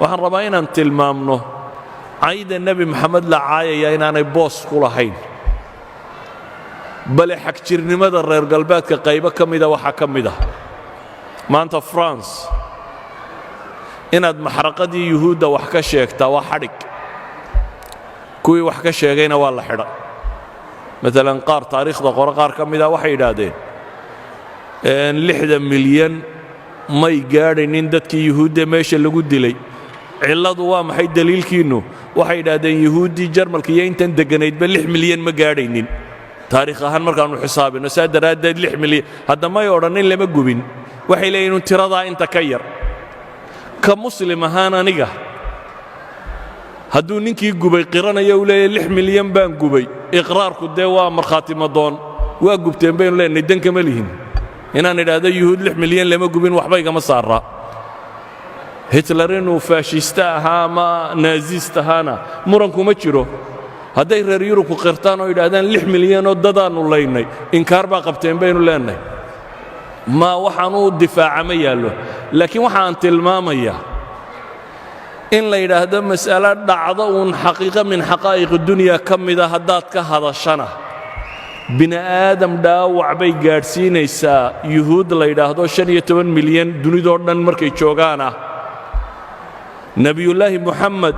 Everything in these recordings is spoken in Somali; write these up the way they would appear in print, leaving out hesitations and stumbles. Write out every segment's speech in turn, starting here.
waxaan rabaa inaan tilmaamno cayda nebi maxamed la caayaya inaanay boos ku lahayn, bale xagjirnimada reer galbeedka qaybo ka mida waxaa ka mid ah maanta France inaad maxraqadii yuhuudda wax ka sheegtaa waa xadhig, kuwii wax ka sheegayna waa la xidha. maalan qaar taariikhda qore qaar ka mida waxay yidhaahdeen 60 milyan may gaadhaynin dadkii yuhuudda meesha lagu dilay. cilladu waa maxay daliilkiinnu? waxay yidhaahdeen yuhuuddii jarmalka iyo intan degganaydba 6 milyan ma gaadhaynin taariikh ahaan markaannu xisaabinno. saa daraaddeed 6 milyan hadda may odhannin lama gubin, waxay leeyihin tiradaa inta ka yar. ka muslim ahaan aniga hadduu ninkii gubay qiranayo uu leeyahay 6 milyan baan gubay, iqraarku dee waa markhaati madoon, waa gubteen baynu leenahay, dan kama lihin. inaan idhaahdo yuhuud 6 milyan lama gubin waxba igama saaraa. hitler inuu faashista ahaa ama naazist ahaana murankuma jiro. hadday reer yurubku qirtaan oo yidhaahdaan 6 milyanoo dadaannu laynay, inkaar baa qabteen baynu leenahay. ma waxaan u difaaca ma yaallo. laakiin waxaan tilmaamayaa in la yidhaahdo mas'alo dhacdo uun xaqiiqo min xaqaa'iq dunya ka mida haddaad ka hadashana bini aadam dhaawac bay gaadhsiinaysaa. yuhuud la yidhaahdo 15 milyan dunidoo dhan markay joogaana, nebiyullaahi muxamed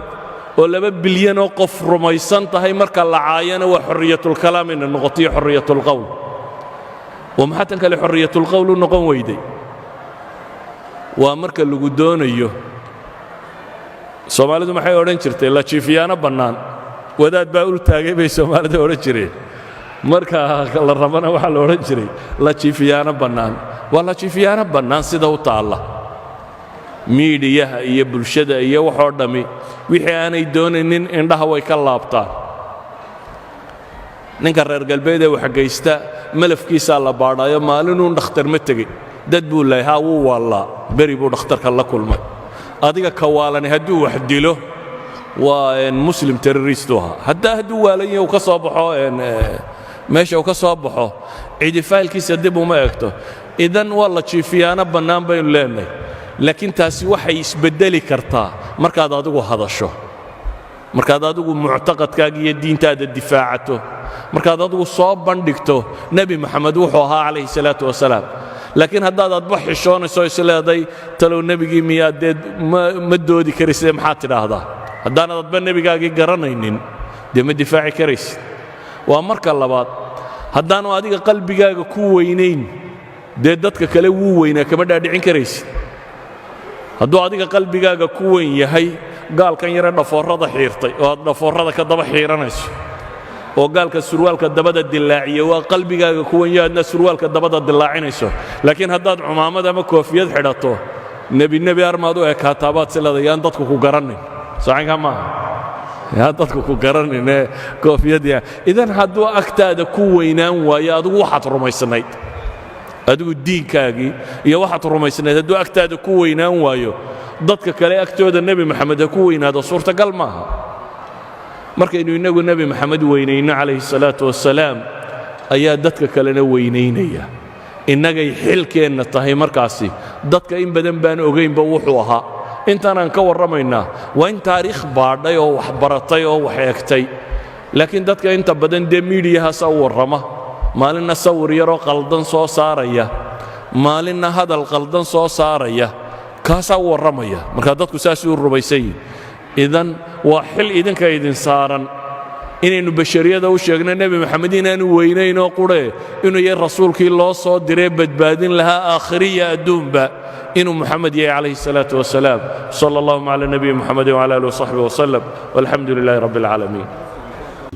oo 2 bilyan oo qof rumaysan tahay marka la caayana waa xorriyatulkalaam inay noqotiyo xorriyatulqowl. oo maxaa tan kale xorriyatulqowl u noqon weyday? waa marka lagu doonayo. soomaalidu maxay odhan jirtay? la jiifiyaano bannaan, wadaad baa ul taagay bay soomaalida odhan jireen. marka la rabana waxaa la odhan jiray la jiifiyaano bannaan. waa la jiifiyaano bannaan sida u taalla. miidhiyaha iyo bulshada iyo waxoo dhammi wixii aanay doonaynin indhaha way ka laabtaan. ninka reer galbeed ee waxgaysta malafkiisaa la baadhaayo, maalinuun dhakhtar ma tegey, dad buu lahay haa wuu waallaa, beri buu dhakhtarka la kulmay. adiga ka waalani hadduu wax dilo waa muslim terroristu ahaa. hadduu waalan yahay uu ka soo baxo meesha uu ka soo baxo cidi faylkiisa dib uma eegto. idan waa la jiifiyaano bannaan baynu leenahay. laakiin taasi waxay isbeddeli kartaa markaad adigu hadasho, markaad adigu muctaqadkaaga iyo diintaada difaacato, markaad adigu soo bandhigto nebi maxamed wuxuu ahaa calayhi salaatu wasalaam. laakiin haddaad adba xishoonayso isleeday talow nebigii miyaad dee ma doodi karaysid maxaad tidhaahdaa? haddaanad adba nebigaagii garanaynin dee ma difaaci karaysid. waa marka labaad, haddaanu adiga qalbigaaga ku weynayn dee dadka kale wuu weynaa kama dhaadhicin karaysid. hadduu adiga qalbigaaga ku weyn yahay gaalkan yare dhafoorrada xiirtay oo aad dhafoorrada ka daba xiiranayso, oo gaalka surwaalka dabada dilaaciya waa qalbigaaga ku weyn yahay adna surwaalka dabada dilaacinayso. laakiin haddaad cumaamad ama koofiyad xidhato nebi armaad u ekaataabaad sileeday yaan dadku ku garannin. sacinka maaha yaan dadku ku garannin ee koofiyadya. idan hadduu agtaada ku weynaan waayo adigu waxaad rumaysnayd, adigu diinkaagii iyo waxaad rumaysnayd hadduu agtaada ku weynaan waayo, dadka kale agtooda nebi maxamed ha ku weynaado suurtagal maaha. markaynu innagu nebi maxamed weynayno calayhi salaatu wassalaam ayaa dadka kalena weynaynaya. innagay xilkeenna tahay markaasi. dadka in badan baan ogaynba wuxuu ahaa. intaanaan ka warramaynaa waa in taariikh baadhay oo wax baratay oo wax eegtay. laakiin dadka inta badan dee miidhiyahaasaa u warrama, maalinna sawir yaroo qaldan soo saaraya, maalinna hadal qaldan soo saaraya, kaasaa u warramaya. markaa dadku saasay u rumaysan yihin. idan waa xil idinka idin saaran inaynu bashariyada u sheegno nebi maxamed inaanu weynaynoo qurhe inuu yahay rasuulkii loo soo diree badbaadin lahaa aakhiriya adduunba, inuu muxamed yahay calayhi salaatu wasalaam. sala allahuma cala nabiyi muxamedin wcala alihi wasaxbihi wasalam, walxamdu lilaahi rabbi alcaalamiin.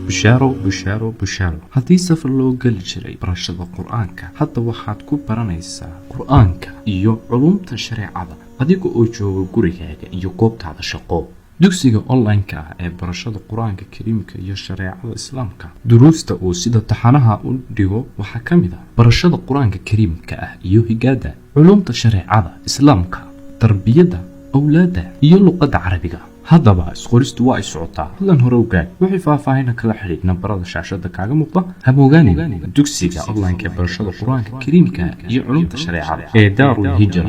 bushaaro bushaaro bushaaro haddii safar loo geli jiray barashada qur'aanka, hadda waxaad ku baranaysaa qur'aanka iyo culumta shareecada adiga oo jooga gurigaaga iyo goobtaada shaqo. dugsiga online-ka ah ee barashada qur-aanka kariimka iyo shareecada islaamka, duruusta uu sida taxanaha u dhigo waxaa ka mid ah barashada qur-aanka kariimka ah iyo higaada, culumta shareecada islaamka, tarbiyadda awlaadda iyo luqadda carabiga. haddaba isqoristu waa ay socotaa. hadlan hore ogaad wixii faahfaahina kala xidhiidh nambarada shaashada kaaga muuqda. hamogaanin dugsiga online-ka ee barashada qur-aanka kariimka iyo culumta shareecada ee daarul hijra.